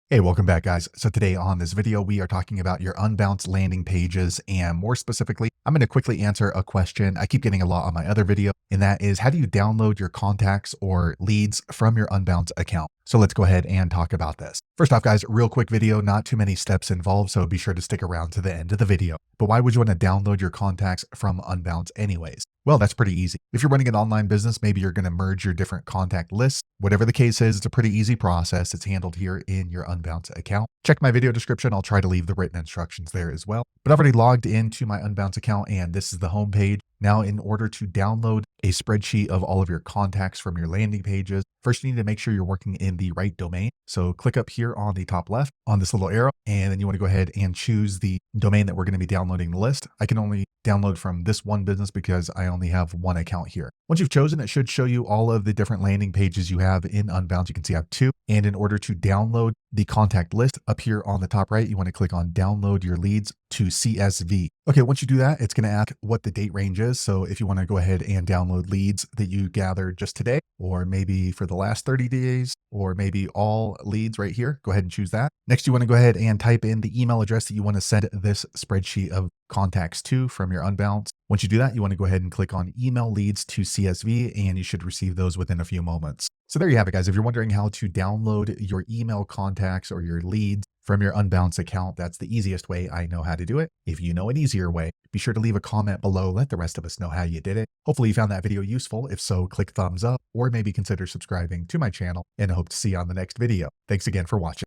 Hey, welcome back, guys. So today on this video, we are talking about your Unbounce landing pages, and more specifically, I'm going to quickly answer a question I keep getting a lot on my other video, and that is, how do you download your contacts or leads from your Unbounce account? So let's go ahead and talk about this. First off, guys, real quick video, not too many steps involved, so be sure to stick around to the end of the video. But why would you want to download your contacts from Unbounce anyways? Well, that's pretty easy. If you're running an online business, maybe you're going to merge your different contact lists. Whatever the case is, it's a pretty easy process. It's handled here in your Unbounce account. Check my video description. I'll try to leave the written instructions there as well. But I've already logged into my Unbounce account, and this is the home page. Now, in order to download a spreadsheet of all of your contacts from your landing pages, first you need to make sure you're working in the right domain. So click up here on the top left on this little arrow, and then you want to go ahead and choose the domain that we're going to be downloading the list. I can only download from this one business because I only have one account here. Once you've chosen, it should show you all of the different landing pages you have in Unbounce. You can see I have two. And in order to download the contact list up here on the top right, you want to click on download your leads to CSV. Okay, once you do that, it's going to ask what the date range is. So if you want to go ahead and download leads that you gathered just today, or maybe for the last 30 days, or maybe all leads right here, go ahead and choose that. Next, you want to go ahead and type in the email address that you want to send this spreadsheet of contacts to from your Unbounce. Once you do that, you want to go ahead and click on email leads to CSV, and you should receive those within a few moments. So there you have it, guys. If you're wondering how to download your email contacts or your leads from your Unbounce account, that's the easiest way I know how to do it. If you know an easier way, be sure to leave a comment below. Let the rest of us know how you did it. Hopefully you found that video useful. If so, click thumbs up or maybe consider subscribing to my channel, and I hope to see you on the next video. Thanks again for watching.